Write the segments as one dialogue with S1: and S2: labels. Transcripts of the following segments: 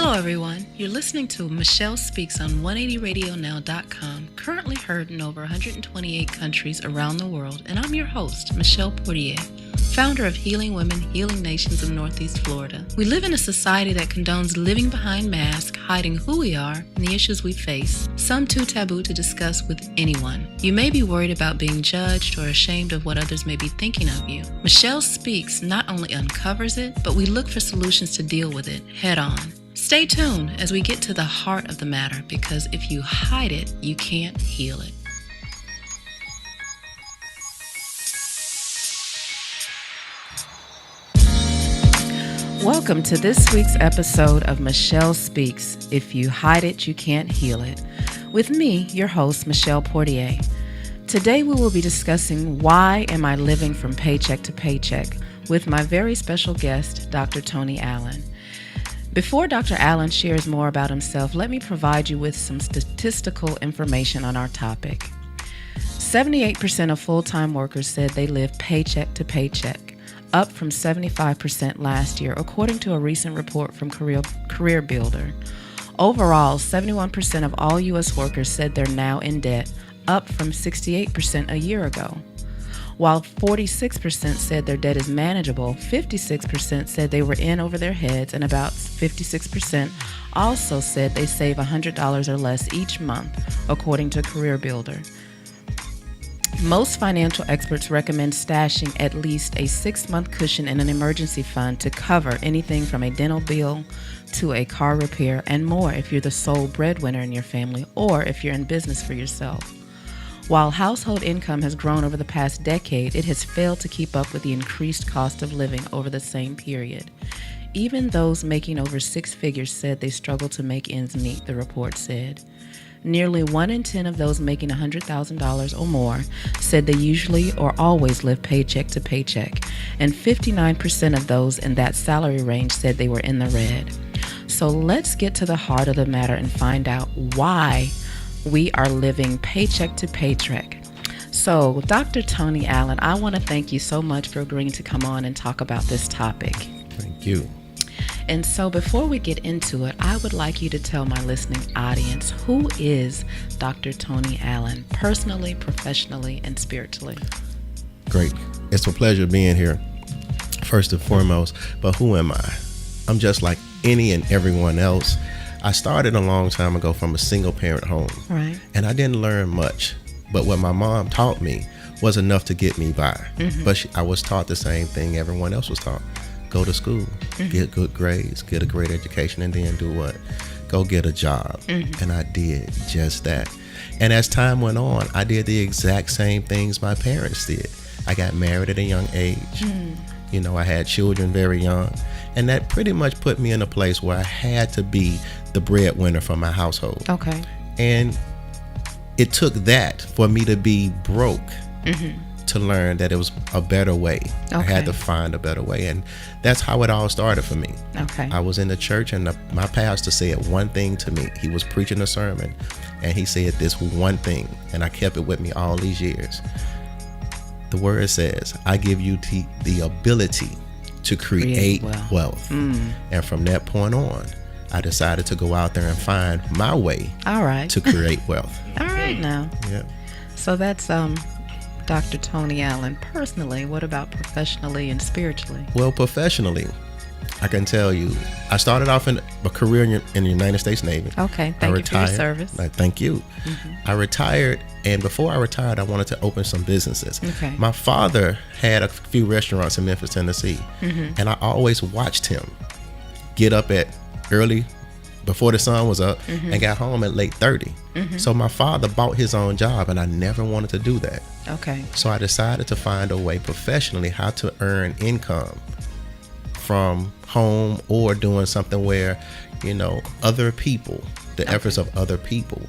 S1: Hello everyone, you're listening to Michelle Speaks on 180radionow.com, currently heard in over 128 countries around the world, and I'm your host, Michelle Portier, founder of Healing Women, Healing Nations of Northeast Florida. We live in a society that condones living behind masks, hiding who we are and the issues we face, some too taboo to discuss with anyone. You may be worried about being judged or ashamed of what others may be thinking of you. Michelle Speaks not only uncovers it, but we look for solutions to deal with it head on. Stay tuned as we get to the heart of the matter, because if you hide it, you can't heal it. Welcome to this week's episode of Michelle Speaks. If you hide it, you can't heal it. With me, your host, Michelle Portier. Today we will be discussing why am I living from paycheck to paycheck with my very special guest, Dr. Tony Allen. Before Dr. Allen shares more about himself, let me provide you with some statistical information on our topic. 78% of full-time workers said they live paycheck to paycheck, up from 75% last year, according to a recent report from Career Builder. Overall, 71% of all U.S. workers said they're now in debt, up from 68% a year ago. While 46% said their debt is manageable, 56% said they were in over their heads, and about 56% also said they save $100 or less each month, according to Career Builder. Most financial experts recommend stashing at least a 6-month cushion in an emergency fund to cover anything from a dental bill to a car repair and more if you're the sole breadwinner in your family or if you're in business for yourself. While household income has grown over the past decade, it has failed to keep up with the increased cost of living over the same period. Even those making over 6 figures said they struggle to make ends meet, the report said. Nearly 1 in 10 of those making $100,000 or more said they usually or always live paycheck to paycheck, and 59% of those in that salary range said they were in the red. So let's get to the heart of the matter and find out why we are living paycheck to paycheck. So, Dr. Tony Allen, I want to thank you so much for agreeing to come on and talk about this topic.
S2: Thank you.
S1: And so before we get into it, I would like you to tell my listening audience, who is Dr. Tony Allen, personally, professionally, and spiritually?
S2: Great. It's a pleasure being here, first and foremost. But who am I? I'm just like any and everyone else. I started a long time ago from a single parent home.
S1: Right.
S2: And I didn't learn much. But what my mom taught me was enough to get me by. Mm-hmm. But I was taught the same thing everyone else was taught. Go to school, get good grades, get a great education, and then do what? Go get a job. Mm-hmm. And I did just that. And as time went on, I did the exact same things my parents did. I got married at a young age. Mm. You know, I had children very young. And that pretty much put me in a place where I had to be the breadwinner for my household.
S1: Okay.
S2: And it took that for me to be broke. Mm-hmm. To learn that it was a better way. Okay. I had to find a better way. And that's how it all started for me.
S1: Okay.
S2: I was in the church and my pastor said one thing to me. He was preaching a sermon and he said this one thing, and I kept it with me all these years. The word says, I give you the ability to create wealth. Mm. And from that point on, I decided to go out there and find my way to create wealth.
S1: All right now.
S2: Yeah.
S1: So that's Dr. Tony Allen. Personally, what about professionally and spiritually?
S2: Well, professionally, I can tell you, I started off in a career in the United States Navy.
S1: Okay, thank you for your service.
S2: Thank you. Mm-hmm. I retired, and before I retired, I wanted to open some businesses. Okay. My father had a few restaurants in Memphis, Tennessee, and I always watched him get up at early, before the sun was up, and got home at late 30. So my father bought his own job, and I never wanted to do that.
S1: Okay.
S2: So I decided to find a way professionally how to earn income from home or doing something where, you know, other people, the efforts of other people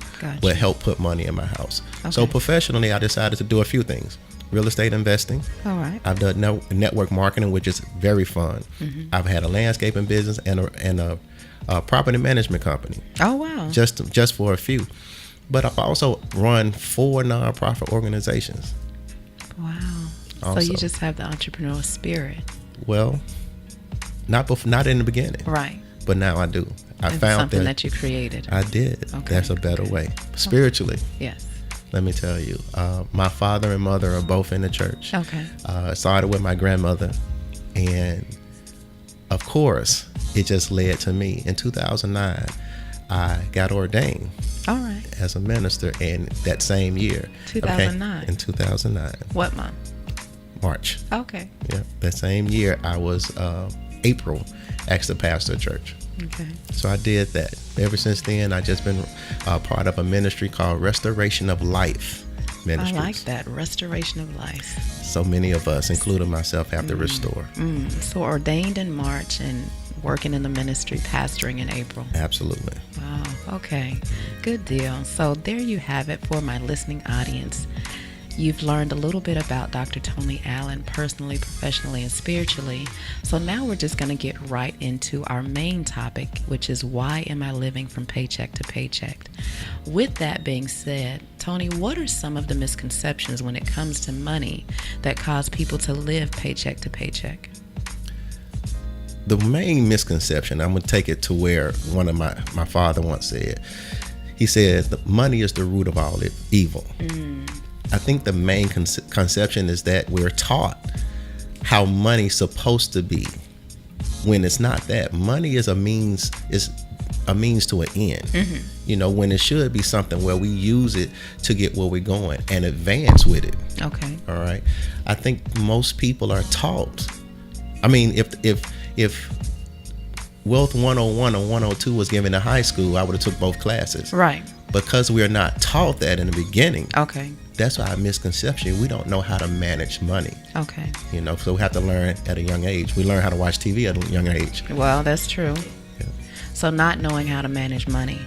S2: would help put money in my house. Okay. So professionally, I decided to do a few things. Real estate investing.
S1: All right.
S2: I've done network marketing, which is very fun. I've had a landscaping business and a property management company.
S1: Oh, wow.
S2: Just for a few. But I've also run 4 nonprofit organizations.
S1: Wow. Also, so you just have the entrepreneurial spirit.
S2: Well, not in the beginning.
S1: Right.
S2: But now I do. I found
S1: something that you created.
S2: I did.
S1: Okay.
S2: That's a better way. Spiritually.
S1: Yes.
S2: Let me tell you, my father and mother are both in the church.
S1: Okay.
S2: It started with my grandmother, and of course, it just led to me. In 2009, I got ordained.
S1: All right.
S2: As a minister, and that same year.
S1: 2009.
S2: In 2009.
S1: What month?
S2: March.
S1: Okay.
S2: Yeah. That same year, I was April, asked to pastor a church.
S1: Okay.
S2: So I did that. Ever since then, I just been part of a ministry called Restoration of Life Ministries.
S1: I like that, Restoration of Life.
S2: So many of us, including myself, have to restore.
S1: So ordained in March and working in the ministry, pastoring in April.
S2: Absolutely.
S1: Wow. Okay. Good deal. So there you have it for my listening audience. You've learned a little bit about Dr. Tony Allen personally, professionally, and spiritually. So now we're just going to get right into our main topic, which is why am I living from paycheck to paycheck? With that being said, Tony, what are some of the misconceptions when it comes to money that cause people to live paycheck to paycheck?
S2: The main misconception, I'm going to take it to where one of my father once said. He said, money is the root of all evil. I think the main conception is that we're taught how money's supposed to be, when it's not that. Money is a means to an end. You know, when it should be something where we use it to get where we're going and advance with it.
S1: Okay.
S2: All right. I think most people are taught. I mean, if Wealth 101 or 102 was given in high school, I would have took both classes.
S1: Right.
S2: Because we are not taught that in the beginning.
S1: Okay.
S2: That's why our misconception. We don't know how to manage money.
S1: Okay.
S2: You know, so we have to learn at a young age. We learn how to watch TV at a young age.
S1: Well, that's true.
S2: Yeah.
S1: So not knowing how to manage money.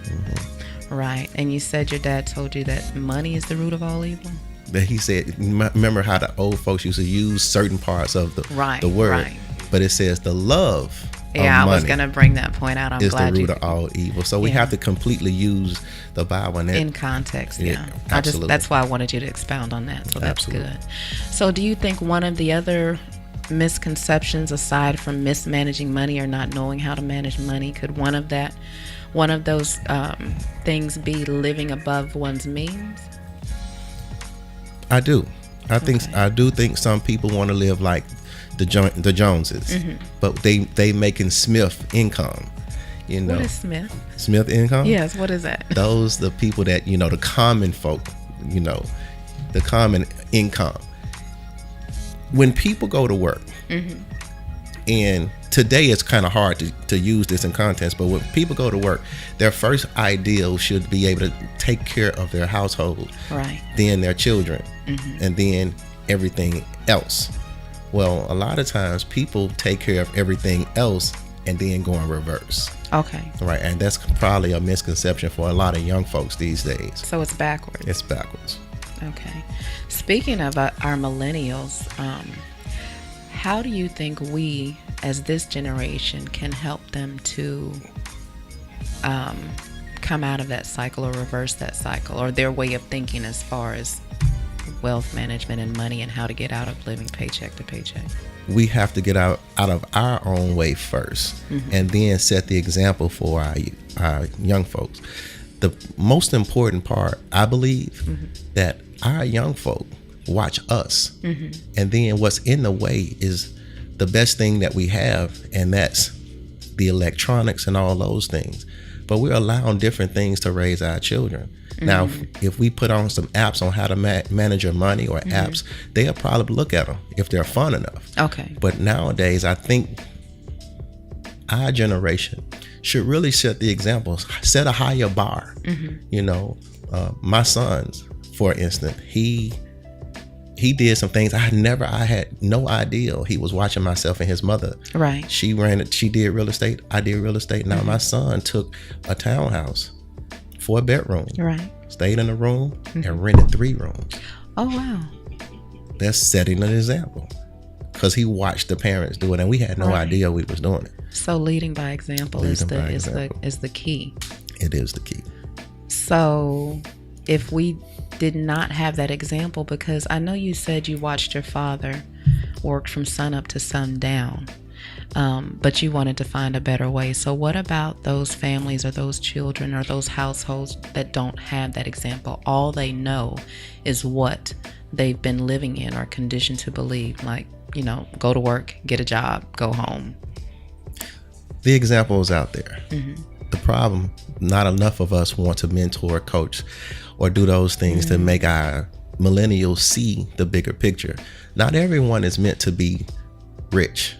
S1: Right. And you said your dad told you that money is the root of all evil?
S2: That he said, remember how the old folks used to use certain parts of the word.
S1: Right.
S2: But it says the love
S1: Yeah,
S2: of
S1: I was
S2: money
S1: going to bring that point out. I'm
S2: is
S1: glad
S2: the
S1: you
S2: root of all evil. So we have to completely use the Bible
S1: in context. Yeah,
S2: absolutely.
S1: That's why I wanted you to expound on that. So that's
S2: Absolutely.
S1: good. So do you think one of the other misconceptions, aside from mismanaging money or not knowing how to manage money, could one of those things be living above one's means?
S2: I do. I do think some people want to live like the Joneses, but they making Smith income. You know,
S1: what is Smith?
S2: Smith income?
S1: Yes. What is that?
S2: Those the people that, you know, the common folk, you know, the common income. When people go to work, and today it's kind of hard to use this in context, but when people go to work, their first ideal should be able to take care of their household,
S1: Right.
S2: then their children, and then everything else. Well, a lot of times people take care of everything else and then go in reverse.
S1: Okay.
S2: Right. And that's probably a misconception for a lot of young folks these days.
S1: So it's backwards.
S2: It's backwards.
S1: Okay. Speaking of our millennials, how do you think we, as this generation, can help them to come out of that cycle or reverse that cycle, or their way of thinking as far as wealth management and money and how to get out of living paycheck to paycheck?
S2: We have to get out of our own way first, and then set the example for our young folks. The most important part, I believe, that our young folk watch us, and then what's in the way is the best thing that we have, and that's the electronics and all those things. But we're allowing different things to raise our children. Now, if we put on some apps on how to manage your money or apps, they'll probably look at them if they're fun enough.
S1: Okay.
S2: But nowadays, I think our generation should really set the example, set a higher bar. You know, my sons, for instance, he did some things I had no idea. He was watching myself and his mother.
S1: Right.
S2: She did real estate. I did real estate. Now my son took a townhouse, 4-bedroom.
S1: Right.
S2: Stayed in a room and rented 3 rooms.
S1: Oh, wow.
S2: That's setting an example, because he watched the parents do it, and we had no idea we was doing it.
S1: So leading by example is the key.
S2: It is the key.
S1: So if we did not have that example, because I know you said you watched your father work from sun up to sundown, but you wanted to find a better way. So what about those families or those children or those households that don't have that example? All they know is what they've been living in or conditioned to believe, like, go to work, get a job, go home.
S2: The example is out there. The problem, not enough of us want to mentor, coach, or do those things to make our millennials see the bigger picture. Not everyone is meant to be rich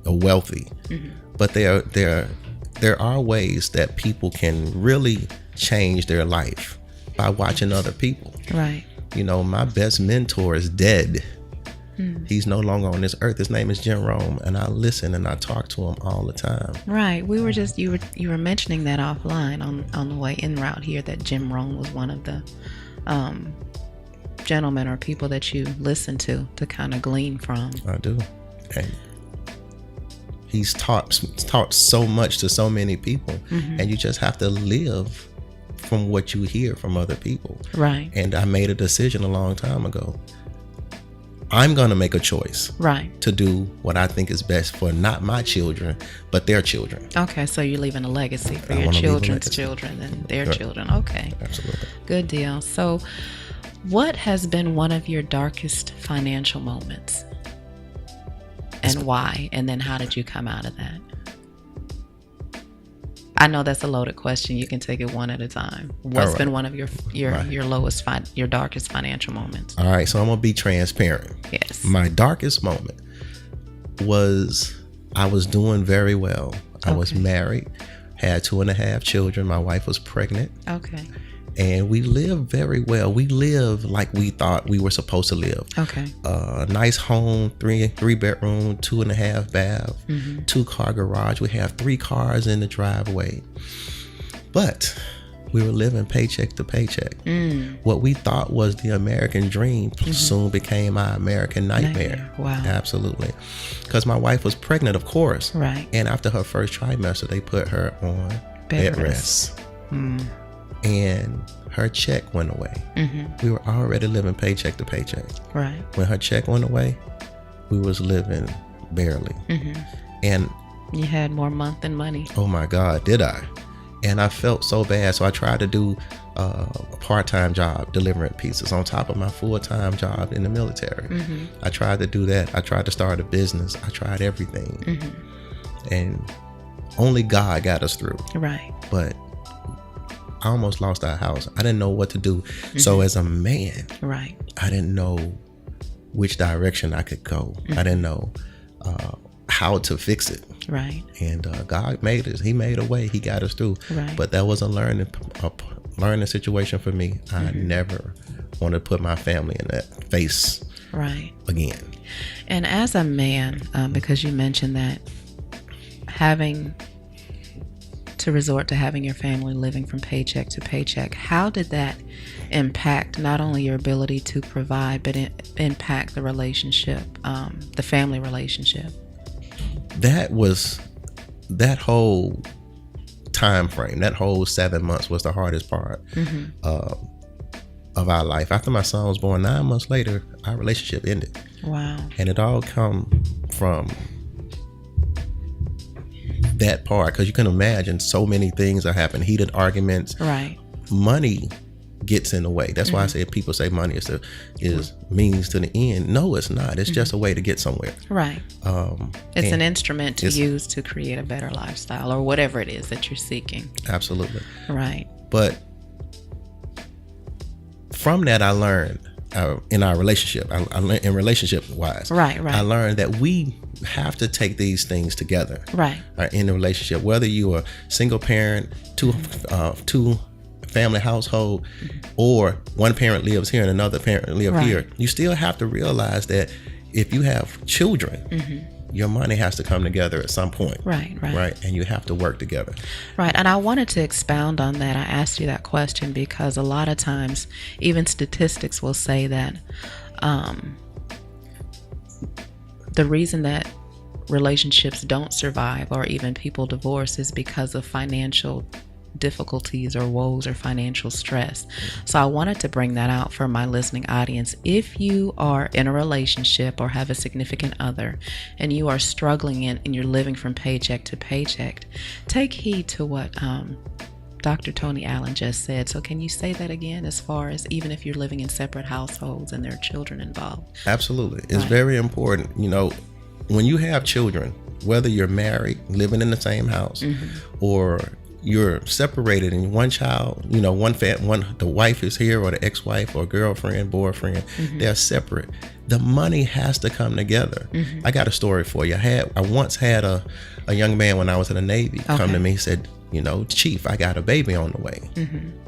S2: or wealthy, but there are ways that people can really change their life by watching other people.
S1: Right.
S2: My best mentor is dead. He's no longer on this earth. His name is Jim Rome, and I listen and I talk to him all the time.
S1: Right. We were just you were mentioning that offline on the way en route here, that Jim Rome was one of the gentlemen or people that you listen to kind of glean from.
S2: I do, and he's taught so much to so many people, and you just have to live from what you hear from other people.
S1: Right.
S2: And I made a decision a long time ago. I'm going to make a choice,
S1: right,
S2: to do what I think is best for not my children, but their children.
S1: Okay, so you're leaving a legacy for your children's children and their children. Okay.
S2: Absolutely.
S1: Good deal. So what has been one of your darkest financial moments, and why? And then how did you come out of that? I know that's a loaded question. You can take it one at a time. What's been one of your lowest, your darkest financial moments?
S2: All right, so I'm gonna be transparent.
S1: Yes.
S2: My darkest moment was I was doing very well. I was married, had 2.5 children. My wife was pregnant. Okay. And we lived very well. We lived like we thought we were supposed to live. Okay. Nice home, three bedroom, 2.5 bath, 2-car garage. We have 3 cars in the driveway. But we were living paycheck to paycheck. What we thought was the American dream soon became our American nightmare. Wow. Absolutely. Because my wife was pregnant, of course. Right. And after her first trimester, they put her on bed rest. And her check went away. We were already living paycheck to paycheck. Right. When her check went away, we was living barely. And
S1: you had more month than money.
S2: Oh my God, did I? And I felt so bad. So I tried to do a part-time job delivering pizzas on top of my full-time job in the military. I tried to do that. I tried to start a business. I tried everything. And only God got us through. Right. But I almost lost our house. I didn't know what to do. So as a man, right, I didn't know which direction I could go. I didn't know how to fix it. Right. And God made us. He made a way. He got us through. Right. But that was a learning situation for me. I never want to put my family in that face again.
S1: And as a man, because you mentioned that having to resort to having your family living from paycheck to paycheck, how did that impact not only your ability to provide, but impact the relationship, the family relationship?
S2: That whole time frame, that whole 7 months was the hardest part of our life. After my son was born, 9 months later, our relationship ended. Wow. And it all come from that part, because you can imagine so many things that happen, heated arguments. Right. Money gets in the way. That's why I say people say money is means to the end. No, it's not. It's just a way to get somewhere. Right.
S1: It's an instrument to use to create a better lifestyle or whatever it is that you're seeking.
S2: Absolutely.
S1: Right.
S2: But from that, I learned in our relationship, I learned in relationship wise. Right. I learned that we have to take these things together. Right. In a relationship, whether you are single parent, two family household, or one parent lives here and another parent lives here, you still have to realize that if you have children, your money has to come together at some point. Right. And you have to work together.
S1: Right. And I wanted to expound on that. I asked you that question because a lot of times, even statistics will say that the reason that relationships don't survive or even people divorce is because of financial difficulties or woes or financial stress. So I wanted to bring that out for my listening audience. If you are in a relationship or have a significant other and you are struggling and you're living from paycheck to paycheck, take heed to what Dr. Tony Allen just said. So can you say that again, as far as even if you're living in separate households and there are children involved?
S2: Absolutely. It's very important. You know, when you have children, whether you're married, living in the same house, or you're separated and one child, you know, the wife is here, or the ex-wife or girlfriend, boyfriend, they're separate. The money has to come together. I got a story for you. I once had a young man when I was in the Navy come to me and said, you know, Chief, I got a baby on the way.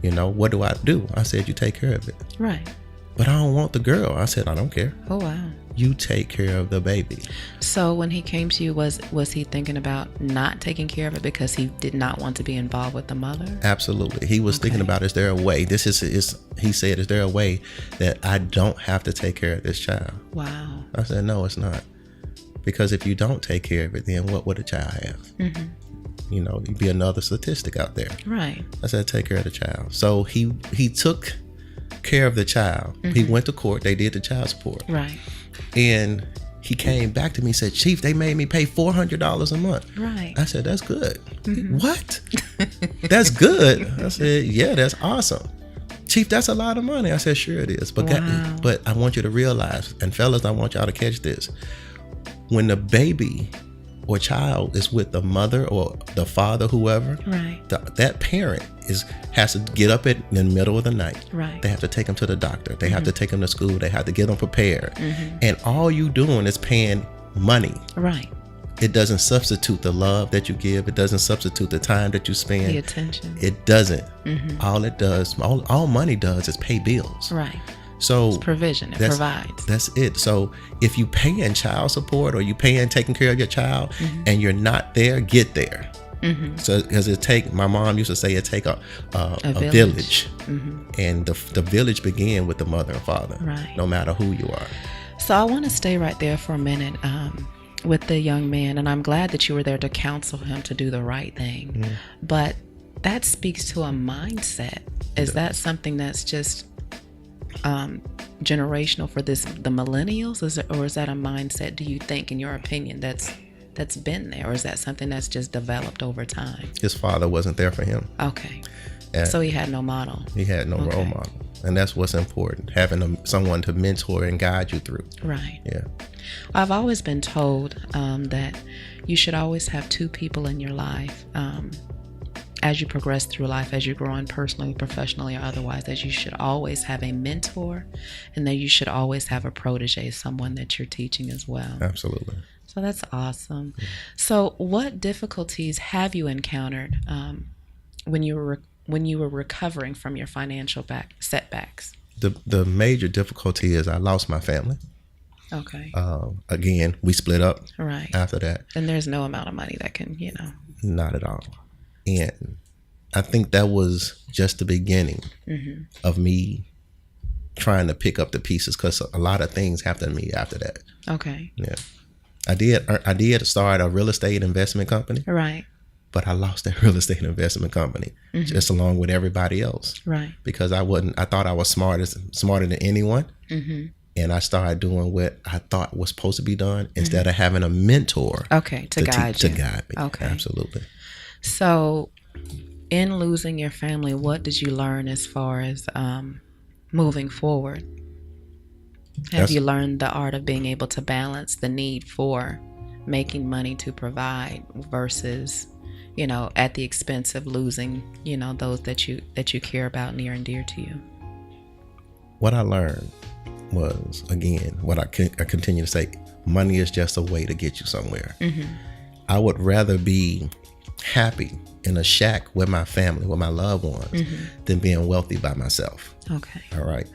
S2: You know, what do I do? I said, you take care of it.
S1: Right.
S2: But I don't want the girl. I said, I don't care.
S1: Oh, wow.
S2: You take care of the baby. So
S1: when he came to you, was he thinking about not taking care of it because he did not want to be involved with the mother?
S2: Absolutely. He was thinking about, is there a way? He said, is there a way that I don't have to take care of this child?
S1: Wow.
S2: I said, no, it's not. Because if you don't take care of it, then what would a child have? You know, you'd be another statistic out there.
S1: Right.
S2: I said, take care of the child. So he took care of the child. He went to court. They did the child support.
S1: Right.
S2: And he came back to me and said, Chief, they made me pay $400 a month.
S1: Right.
S2: I said, that's good. What? That's good? I said, yeah, that's awesome. Chief, that's a lot of money. I said, sure it is. But I want you to realize, and fellas, I want y'all to catch this. When the baby or child is with the mother or the father, whoever,
S1: right,
S2: that parent has to get up in the middle of the night.
S1: Right.
S2: They have to take them to the doctor. They have to take them to school. They have to get them prepared. And all you doing is paying money.
S1: Right.
S2: It doesn't substitute the love that you give. It doesn't substitute the time that you spend.
S1: The attention.
S2: It doesn't. All it does, all money does is pay bills.
S1: Right.
S2: So
S1: it's provision. It provides.
S2: That's it. So if you paying child support or you paying taking care of your child and you're not there, get there. So because my mom used to say it take a village. And the village began with the mother and father.
S1: Right.
S2: No matter who you are.
S1: So I want to stay right there for a minute with the young man, and I'm glad that you were there to counsel him to do the right thing. But that speaks to a mindset. Is that something that's just generational for the millennials, or is that a mindset, do you think, in your opinion, that's been there, or is that something that's just developed over time?
S2: His father wasn't there for him.
S1: Okay.
S2: And
S1: so he had no model.
S2: He had no role model, and that's what's important, having someone to mentor and guide you through.
S1: Right.
S2: Yeah.
S1: I've always been told that you should always have two people in your life as you progress through life, as you're growing personally, professionally, or otherwise, that you should always have a mentor, and that you should always have a protege, someone that you're teaching as well.
S2: Absolutely.
S1: So that's awesome. So what difficulties have you encountered when you were recovering from your financial setbacks?
S2: The major difficulty is I lost my family.
S1: Okay.
S2: Again, we split up.
S1: Right.
S2: After that.
S1: And there's no amount of money that can,
S2: Not at all. And I think that was just the beginning of me trying to pick up the pieces, because a lot of things happened to me after that.
S1: Okay.
S2: Yeah. I did start a real estate investment company.
S1: Right.
S2: But I lost that real estate investment company just along with everybody else.
S1: Right.
S2: Because I thought I was smarter than anyone. And I started doing what I thought was supposed to be done instead of having a mentor.
S1: Okay, to guide you.
S2: To guide me.
S1: Okay.
S2: Absolutely.
S1: So in losing your family, what did you learn as far as moving forward? Have you learned the art of being able to balance the need for making money to provide versus, at the expense of losing, those that you care about near and dear to you?
S2: What I learned was, again, what I continue to say, money is just a way to get you somewhere. I would rather be happy in a shack with my family, with my loved ones, than being wealthy by myself.
S1: Okay.
S2: All right.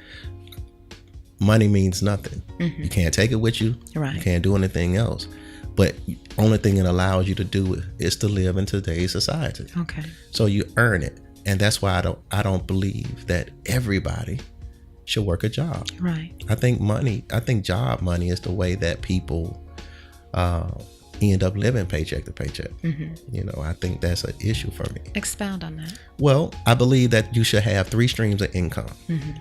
S2: Money means nothing. You can't take it with you.
S1: Right.
S2: You can't do anything else. But only thing it allows you to do is to live in today's society.
S1: Okay.
S2: So you earn it. And that's why I don't believe that everybody should work a job.
S1: Right.
S2: I think job money is the way that people end up living paycheck to paycheck. You know, I think that's an issue for me.
S1: Expound on that.
S2: Well, I believe that you should have 3 streams of income,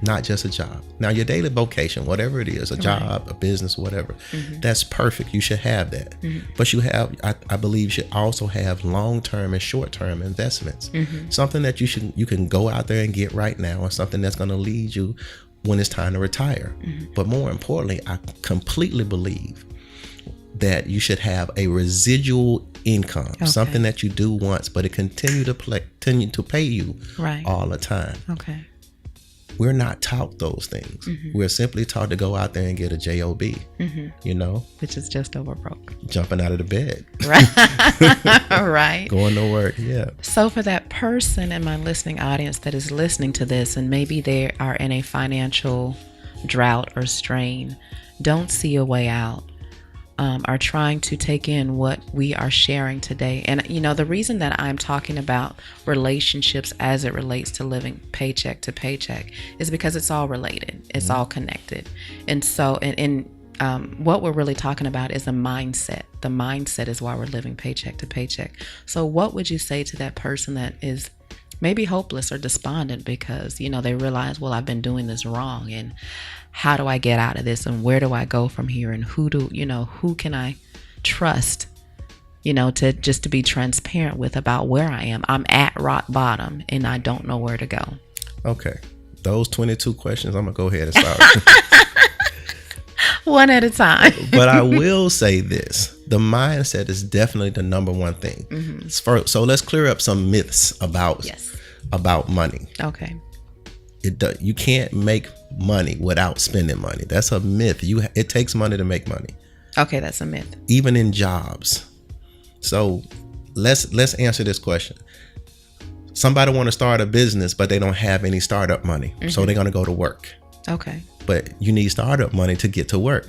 S2: not just a job. Now, your daily vocation, whatever it is, a job, a business, whatever, that's perfect. You should have that. But you have, I believe, you should also have long-term and short-term investments. Something that you can go out there and get right now, or something that's going to lead you when it's time to retire. But more importantly, I completely believe that you should have a residual income, something that you do once, but it continue to pay you all the time.
S1: Okay.
S2: We're not taught those things. We're simply taught to go out there and get a job, you know,
S1: which is just over broke,
S2: jumping out of the bed,
S1: right,
S2: going to work. Yeah.
S1: So for that person in my listening audience that is listening to this, and maybe they are in a financial drought or strain, don't see a way out, are trying to take in what we are sharing today. And, you know, the reason that I'm talking about relationships as it relates to living paycheck to paycheck is because it's all related. It's all connected. And so, what we're really talking about is a mindset. The mindset is why we're living paycheck to paycheck. So what would you say to that person that is maybe hopeless or despondent because, you know, they realize, well, I've been doing this wrong, and how do I get out of this, and where do I go from here, and who can I trust, you know, to be transparent with about where I am. I'm at rock bottom and I don't know where to go.
S2: Okay. Those 22 questions, I'm going to go ahead and start.
S1: One at a time.
S2: But I will say this. The mindset is definitely the number one thing. So let's clear up some myths about money.
S1: Okay.
S2: You can't make money without spending money. That's a myth. It takes money to make money.
S1: Okay, that's a myth.
S2: Even in jobs. So let's answer this question. Somebody want to start a business, but they don't have any startup money. So they're going to go to work. Okay. But you need startup money to get to work.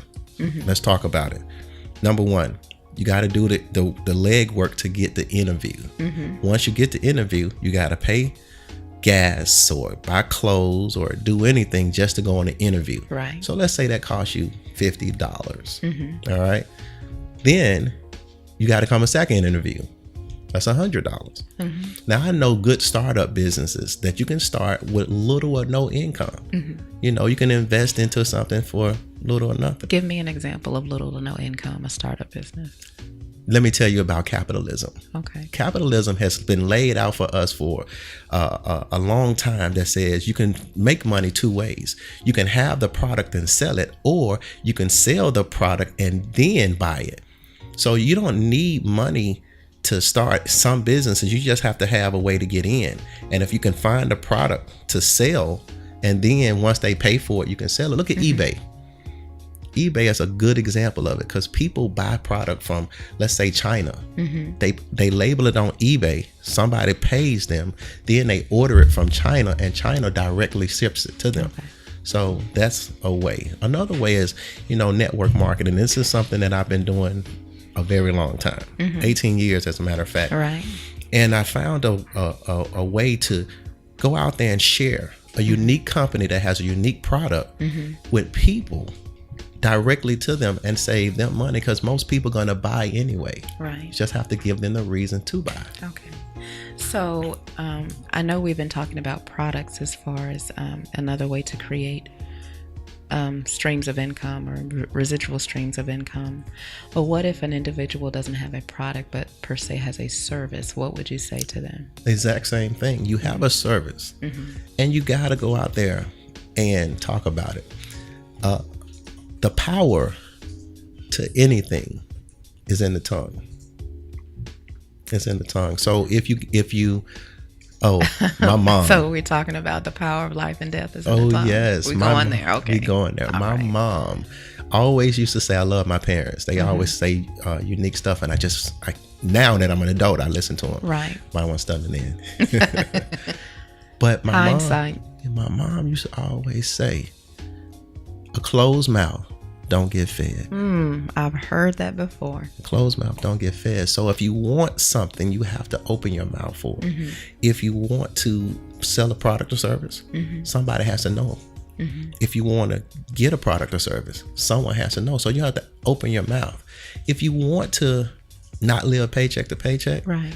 S2: Let's talk about it. Number one, you got to do the leg work to get the interview. Once you get the interview, you got to pay gas or buy clothes or do anything just to go on the interview. Right. So let's say that costs you $50. All right. Then you got to come a second interview. That's $100. Now, I know good startup businesses that you can start with little or no income. You know, you can invest into something for little or nothing.
S1: Give me an example of little or no income, a startup business.
S2: Let me tell you about capitalism. Okay. Capitalism has been laid out for us for a long time that says you can make money 2 ways. You can have the product and sell it, or you can sell the product and then buy it. So you don't need money to start some businesses. You just have to have a way to get in. And if you can find a product to sell, and then once they pay for it, you can sell it. Look at eBay. eBay is a good example of it, because people buy product from, let's say, China. They label it on eBay. Somebody pays them. Then they order it from China, and China directly ships it to them. So that's a way. Another way is, you know, network marketing. This is something that I've been doing a very long time, 18 years as a matter of fact. Right. And I found a way to go out there and share a unique company that has a unique product with people directly to them and save them money, because most people are going to buy anyway. Right. You just have to give them the reason to buy. Okay.
S1: So I know we've been talking about products as far as another way to create streams of income or residual streams of income. But what if an individual doesn't have a product but per se has a service? What would you say to them?
S2: The exact same thing. You have a service and you got to go out there and talk about it. The power to anything is in the tongue. It's in the tongue. So if you my mom.
S1: So we're talking about the power of life and death is in the tongue.
S2: Yes.
S1: We're going there. Okay.
S2: We're going there. My mom always used to say, I love my parents. They always say unique stuff. And I now that I'm an adult, I listen to them. Right. My one's stumbling in. But my mom used to always say, a closed mouth don't get fed.
S1: I've heard that before.
S2: A closed mouth don't get fed. So if you want something, you have to open your mouth for it. If you want to sell a product or service, somebody has to know. If you want to get a product or service, someone has to know. So you have to open your mouth. If you want to not live paycheck to paycheck,
S1: Right.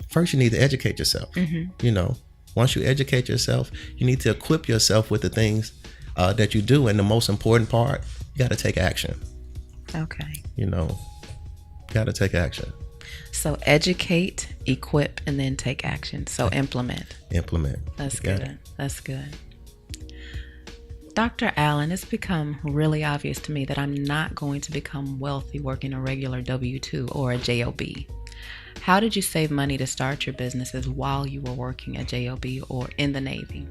S2: first you need to educate yourself. You know, once you educate yourself, you need to equip yourself with the things that you do. And the most important part, you got to take action.
S1: Okay.
S2: You know, got to take action.
S1: So educate, equip, and then take action. So implement.
S2: That's
S1: good. That's good. Dr. Allen, it's become really obvious to me that I'm not going to become wealthy working a regular W-2 or a JOB. How did you save money to start your businesses while you were working a JOB or in the Navy?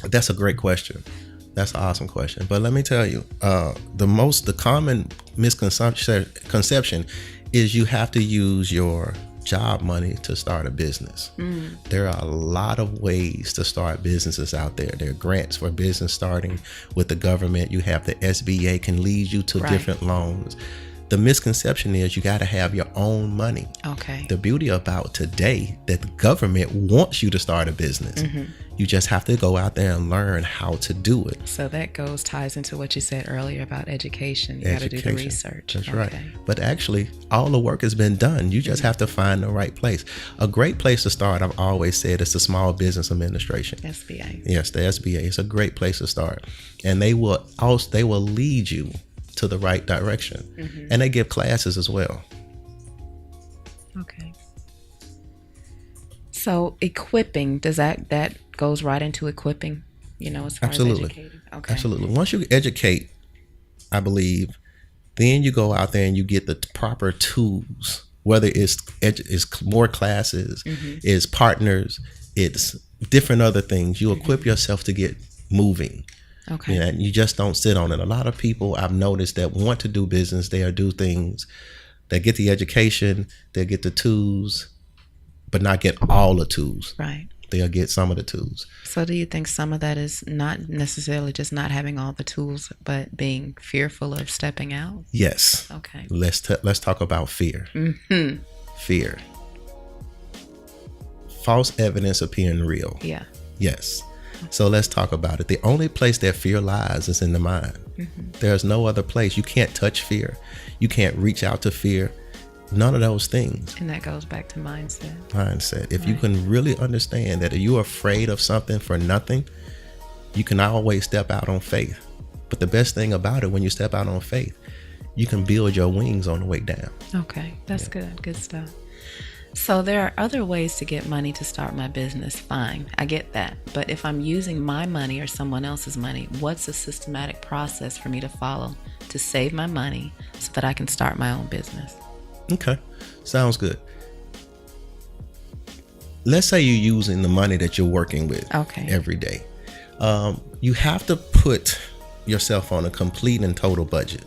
S2: That's a great question. That's an awesome question. But let me tell you, the common misconception is you have to use your job money to start a business. There are a lot of ways to start businesses out there. There are grants for business starting with the government. You have the SBA can lead you to different loans. The misconception is you got to have your own money.
S1: Okay.
S2: The beauty about today that the government wants you to start a business. You just have to go out there and learn how to do it.
S1: So that ties into what you said earlier about education. You got to do the research.
S2: That's right. But actually, all the work has been done. You just have to find the right place. A great place to start, I've always said, is the Small Business Administration.
S1: SBA.
S2: Yes, the SBA. It's a great place to start. And they will lead you to the right direction. And they give classes as well.
S1: Okay. So equipping, does that goes right into equipping, as far as educating? Okay.
S2: Absolutely. Once you educate, I believe, then you go out there and you get the proper tools, whether it's more classes, it's partners, it's different other things. You equip yourself to get moving.
S1: Okay.
S2: And you just don't sit on it. A lot of people I've noticed that want to do business, they'll do things, they get the education, they'll get the tools, but not get all the tools.
S1: Right.
S2: They'll get some of the tools.
S1: So do you think some of that is not necessarily just not having all the tools, but being fearful of stepping out?
S2: Yes.
S1: Okay.
S2: Let's talk about fear. Fear. False evidence appearing real.
S1: Yeah.
S2: Yes. So let's talk about it. The only place that fear lies is in the mind. There's no other place. You can't touch fear. You can't reach out to fear. None of those things.
S1: And that goes back to mindset.
S2: If you can really understand that if you're afraid of something for nothing, you can always step out on faith. But the best thing about it, when you step out on faith, you can build your wings on the way down.
S1: Okay, that's good. Good stuff. So there are other ways to get money to start my business. Fine, I get that. But if I'm using my money or someone else's money, what's a systematic process for me to follow to save my money so that I can start my own business?
S2: Okay, sounds good. Let's say you're using the money that you're working with every day. You have to put yourself on a complete and total budget,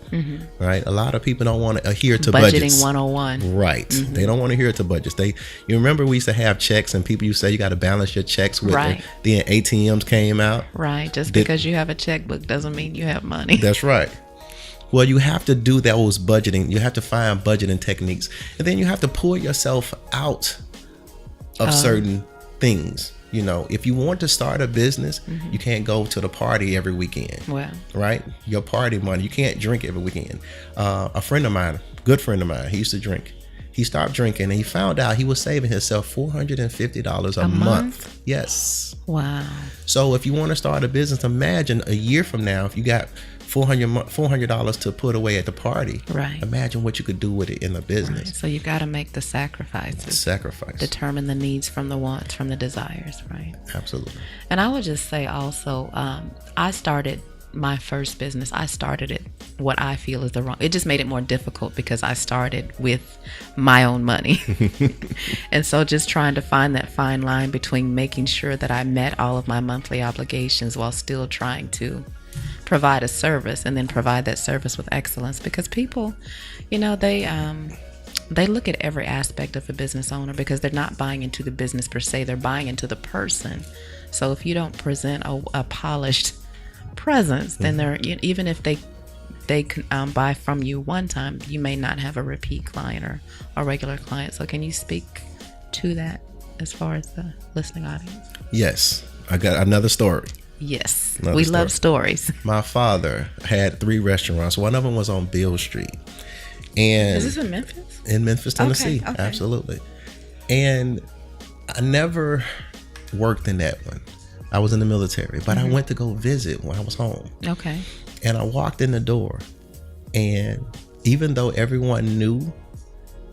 S2: right? A lot of people don't want to adhere to budgets.
S1: Budgeting 101.
S2: Right. They don't want to adhere to budgets. You remember we used to have checks and people used to say you got to balance your checks with then ATMs came out.
S1: Right. Just because you have a checkbook doesn't mean you have money.
S2: That's right. Well, you have to do those budgeting. You have to find budgeting techniques. And then you have to pull yourself out of certain things. If you want to start a business, you can't go to the party every weekend. Well, right? Your party money, you can't drink every weekend. A friend of mine, good friend of mine, he used to drink. He stopped drinking and he found out he was saving himself $450 a month. Yes.
S1: Wow.
S2: So if you want to start a business, imagine a year from now, if you got $400 to put away at the party.
S1: Right.
S2: Imagine what you could do with it in a business.
S1: Right. So you got to make the sacrifices. Determine the needs from the wants, from the desires, right?
S2: Absolutely.
S1: And I would just say also, I started my first business. I started it what I feel is it just made it more difficult because I started with my own money. And so just trying to find that fine line between making sure that I met all of my monthly obligations while still trying to provide a service and then provide that service with excellence, because people, they look at every aspect of a business owner because they're not buying into the business per se, they're buying into the person. So if you don't present a polished presence, then they're, even if they can buy from you one time, you may not have a repeat client or a regular client. So can you speak to that as far as the listening audience?
S2: Yes, I got another story.
S1: Yes, we love stories.
S2: My father had 3 restaurants. One of them was on Beale Street. And
S1: is this in Memphis?
S2: In Memphis, Tennessee.
S1: Okay.
S2: Absolutely. And I never worked in that one. I was in the military, but I went to go visit when I was home.
S1: Okay.
S2: And I walked in the door, and even though everyone knew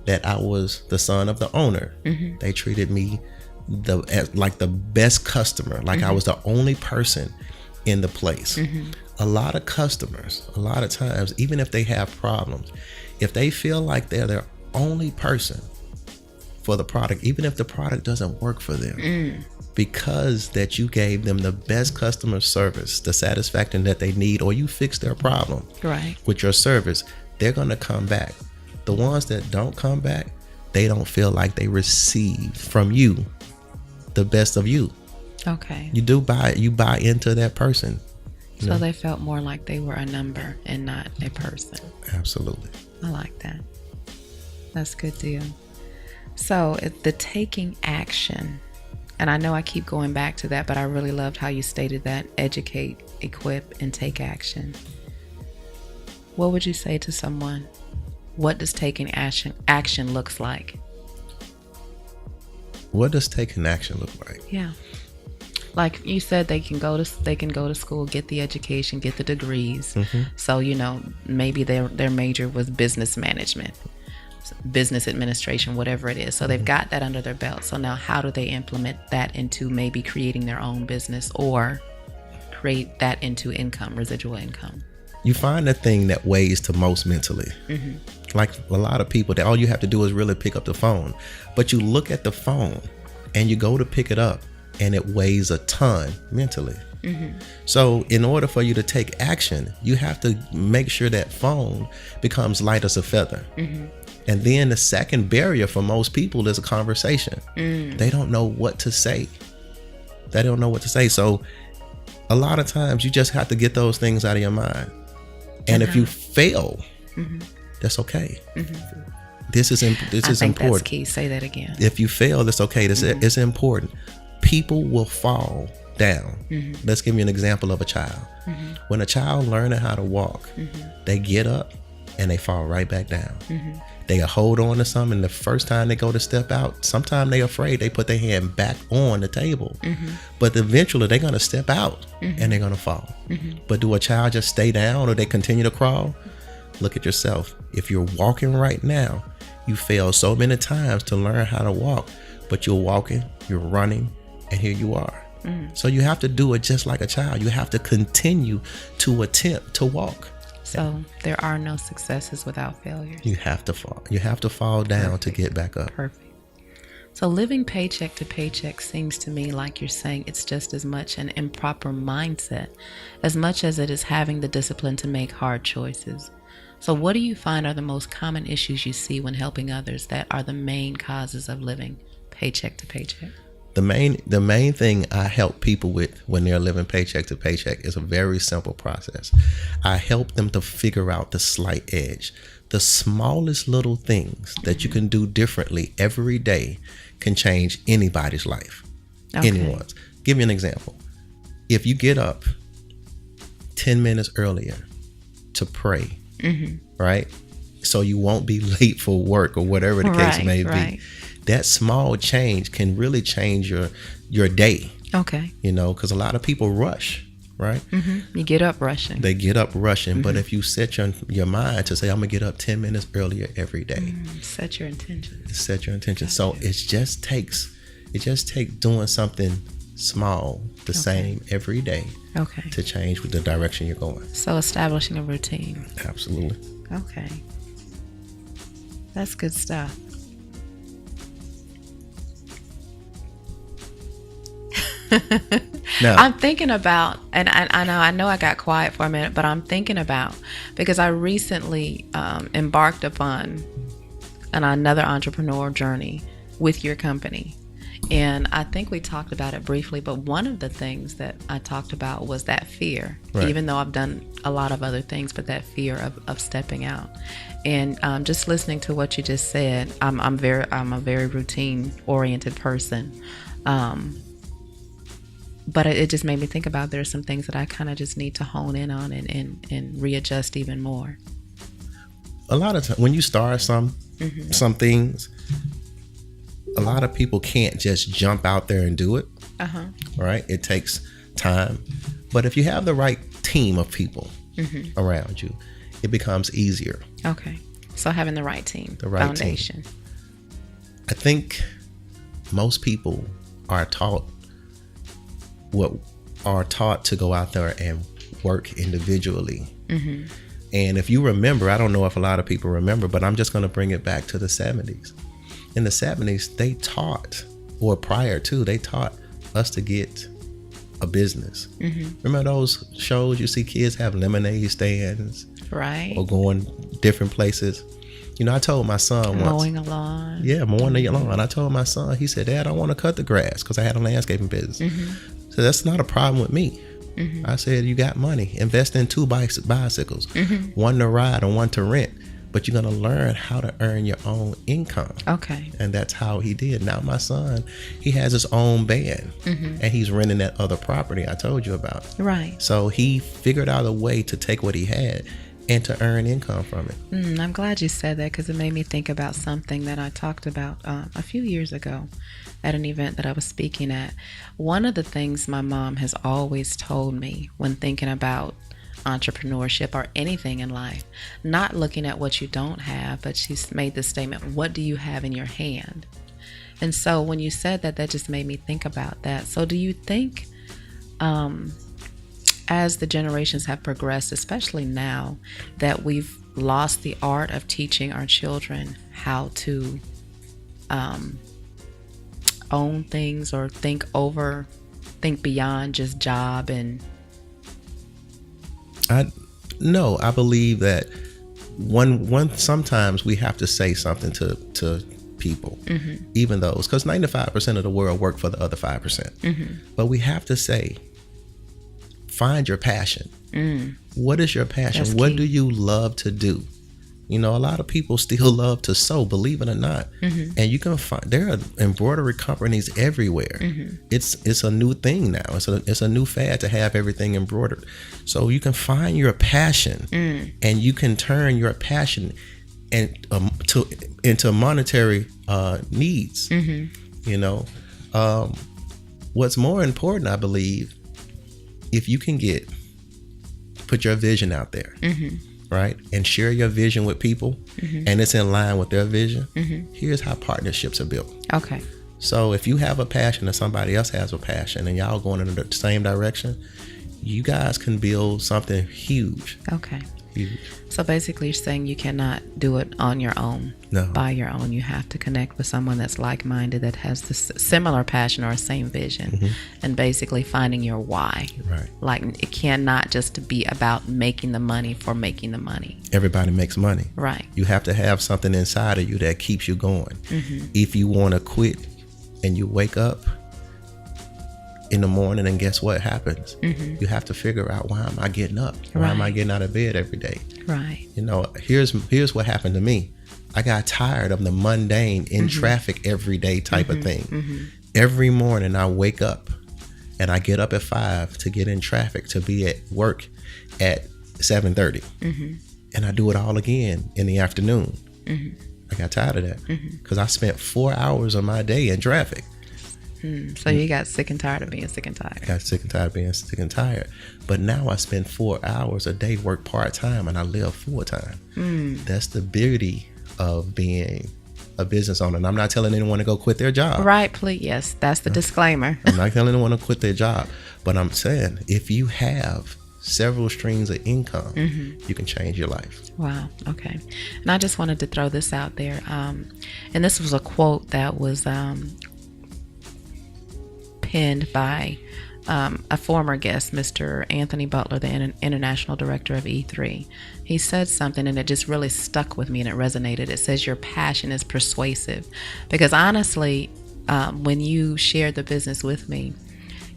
S2: that I was the son of the owner, they treated me like the best customer, like I was the only person in the place. A lot of customers, a lot of times, even if they have problems, if they feel like they're their only person for the product, even if the product doesn't work for them, because that you gave them the best customer service, the satisfaction that they need, or you fix their problem with your service, they're going to come back. The ones that don't come back, they don't feel like they received from you the best of you.
S1: Okay.
S2: You buy into that person.
S1: So they felt more like they were a number and not a person.
S2: Absolutely.
S1: I like that. That's a good deal. So the taking action, and I know I keep going back to that, but I really loved how you stated that: educate, equip, and take action. What would you say to someone? What does taking action looks like?
S2: What does taking action look like?
S1: Yeah. Like you said, they can go to school, get the education, get the degrees. So, maybe their major was business management, business administration, whatever it is. So they've got that under their belt. So now how do they implement that into maybe creating their own business, or create that into income, residual income?
S2: You find the thing that weighs to most mentally. Like a lot of people, that all you have to do is really pick up the phone. But you look at the phone and you go to pick it up, and it weighs a ton mentally. So in order for you to take action, you have to make sure that phone becomes light as a feather. And then the second barrier for most people is a conversation. They don't know what to say. So a lot of times you just have to get those things out of your mind. And if you fail, that's okay. This is important.
S1: That's key. Say that again.
S2: If you fail, that's okay. It's important. People will fall down. Let's give you an example of a child. When a child learning how to walk, they get up and they fall right back down. They hold on to something. The first time they go to step out, sometimes they're afraid. They put their hand back on the table. But eventually they're going to step out and they're going to fall. But do a child just stay down, or they continue to crawl? Look at yourself. If you're walking right now, you failed so many times to learn how to walk, but you're walking, you're running, and here you are. So you have to do it just like a child. You have to continue to attempt to walk.
S1: So there are no successes without failures.
S2: You have to fall. You have to fall down. Perfect. To get back up.
S1: Perfect. So living paycheck to paycheck seems to me like you're saying it's just as much an improper mindset as much as it is having the discipline to make hard choices. So what do you find are the most common issues you see when helping others that are the main causes of living paycheck to paycheck?
S2: The main thing I help people with when they're living paycheck to paycheck is a very simple process. I help them to figure out the slight edge. The smallest little things that you can do differently every day can change anybody's life. Okay. Anyone's. Give me an example. If you get up 10 minutes earlier to pray, right? So you won't be late for work or whatever the case may be. That small change can really change your day. Okay. Because a lot of people rush, right?
S1: You get up rushing.
S2: They get up rushing. But if you set your mind to say, I'm going to get up 10 minutes earlier every day.
S1: Set your intention.
S2: So it just takes doing something small, the same every day. Okay. To change with the direction you're going.
S1: So establishing a routine.
S2: Absolutely.
S1: Okay. That's good stuff. No. I'm thinking about, and I know I got quiet for a minute, but I'm thinking about, because I recently embarked upon another entrepreneur journey with your company. And I think we talked about it briefly, but one of the things that I talked about was that fear, even though I've done a lot of other things, but that fear of stepping out. And just listening to what you just said, I'm a very routine oriented person. But it just made me think about there are some things that I kind of just need to hone in on and readjust even more.
S2: a lot of times when you start some things, a lot of people can't just jump out there and do it. Right? It takes time. But if you have the right team of people around you, it becomes easier.
S1: Okay. So having the right team,
S2: the right
S1: foundation.
S2: Team. I think most people are taught to go out there and work individually. And if you remember, I don't know if a lot of people remember, but I'm just going to bring it back to the 70s. In the 70s, they taught, or prior to, they taught us to get a business. Remember those shows you see kids have lemonade stands?
S1: Right.
S2: Or going different places. You know, I told my son once.
S1: Mowing a lawn.
S2: Yeah, mowing the lawn. I told my son, he said, Dad, I want to cut the grass, because I had a landscaping business. So that's not a problem with me. I said, you got money. Invest in 2 bicycles, one to ride and one to rent. But you're going to learn how to earn your own income.
S1: Okay.
S2: And that's how he did. Now my son, he has his own band, and he's renting that other property I told you about.
S1: Right.
S2: So he figured out a way to take what he had and to earn income from it.
S1: I'm glad you said that, because it made me think about something that I talked about a few years ago at an event that I was speaking at. One of the things my mom has always told me when thinking about entrepreneurship or anything in life, not looking at what you don't have, but she's made this statement, what do you have in your hand? And so when you said that, that just made me think about that. So do you think as the generations have progressed, especially now, that we've lost the art of teaching our children how to own things or think beyond just job? And
S2: I believe that sometimes we have to say something to people, even those, because 95% of the world work for the other 5%. But we have to say, find your passion. What is your passion?
S1: That's
S2: what
S1: key.
S2: do you love to do? You know, a lot of people still love to sew, believe it or not. And you can find, there are embroidery companies everywhere. It's a new thing now. It's a new fad to have everything embroidered. So you can find your passion, and you can turn your passion into monetary needs. You know, what's more important, I believe, if you can put your vision out there, right, and share your vision with people, and it's in line with their vision, here's how partnerships are built.
S1: Okay.
S2: So if you have a passion and somebody else has a passion and y'all going in the same direction, you guys can build something huge.
S1: Okay.
S2: Huge.
S1: So basically you're saying you cannot do it on your own.
S2: No.
S1: By your own. You have to connect with someone that's like-minded, that has this similar passion or same vision, and basically finding your why.
S2: Right.
S1: Like, it cannot just be about making the money for making the money.
S2: Everybody makes money.
S1: Right.
S2: You have to have something inside of you that keeps you going. If you want to quit and you wake up in the morning, and guess what happens? You have to figure out, why am I getting up? Why am I getting out of bed every day?
S1: Right.
S2: You know, here's what happened to me. I got tired of the mundane in traffic every day type of thing. Every morning I wake up and I get up at 5 to get in traffic to be at work at 7:30. And I do it all again in the afternoon. I got tired of that because I spent 4 hours of my day in traffic.
S1: So you got sick and tired of being sick and tired.
S2: I got sick and tired of being sick and tired. But now I spend 4 hours a day, work part-time, and I live full-time. That's the beauty of being a business owner. And I'm not telling anyone to go quit their job.
S1: Right, please. Yes, that's the disclaimer.
S2: I'm not telling anyone to quit their job. But I'm saying, if you have several streams of income, you can change your life.
S1: Wow. Okay. And I just wanted to throw this out there. And this was a quote that was penned by a former guest, Mr. Anthony Butler, the international director of E3. He said something and it just really stuck with me and it resonated. It says, your passion is persuasive. Because honestly, when you shared the business with me,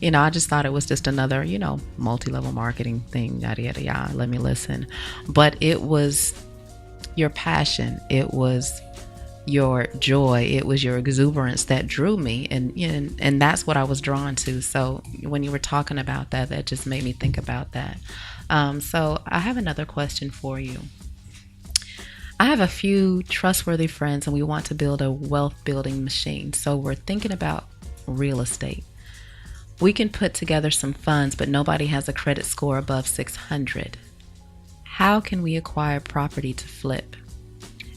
S1: you know, I just thought it was just another, you know, multi-level marketing thing, yada, yada, yada, let me listen. But it was your passion. It was your joy. It was your exuberance that drew me, and that's what I was drawn to. So when you were talking about that, that just made me think about that. So I have another question for you. I have a few trustworthy friends and we want to build a wealth building machine. So we're thinking about real estate. We can put together some funds, but nobody has a credit score above 600. How can we acquire property to flip?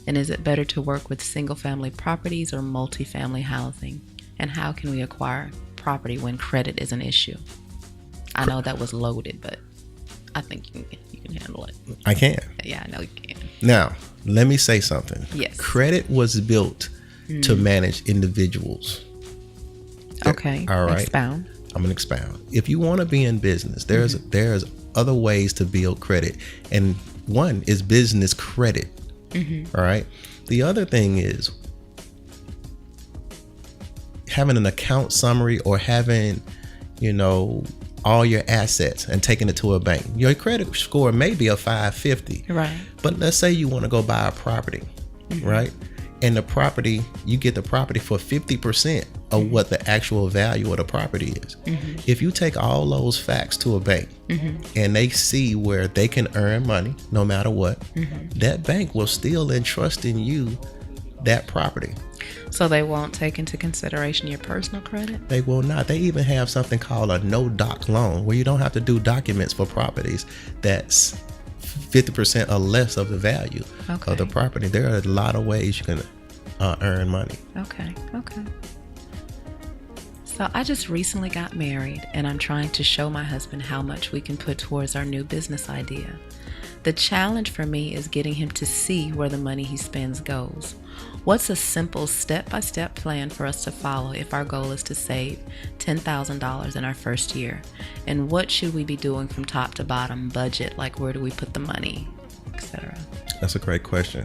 S1: And is it better to work with single family properties or multifamily housing? And how can we acquire property when credit is an issue? I know that was loaded, but I think you can handle it.
S2: I can.
S1: Yeah, I know you can.
S2: Now, let me say something.
S1: Yes.
S2: Credit was built to manage individuals.
S1: Okay.
S2: All right.
S1: Expound.
S2: I'm gonna expound. If you want to be in business, there's other ways to build credit, and one is business credit. All right. The other thing is having an account summary or having, all your assets and taking it to a bank. Your credit score may be a 550.
S1: Right.
S2: But let's say you want to go buy a property, right? And the property, you get the property for 50% of what the actual value of the property is. If you take all those facts to a bank and they see where they can earn money no matter what, that bank will still entrust in you that property.
S1: So they won't take into consideration your personal credit?
S2: They will not. They even have something called a no-doc loan where you don't have to do documents for properties that's 50% or less of the value of the property. There are a lot of ways you can earn money.
S1: Okay. So I just recently got married and I'm trying to show my husband how much we can put towards our new business idea. The challenge for me is getting him to see where the money he spends goes. What's a simple step-by-step plan for us to follow if our goal is to save $10,000 in our first year? And what should we be doing from top to bottom budget? Like where do we put the money, etc.?
S2: That's a great question.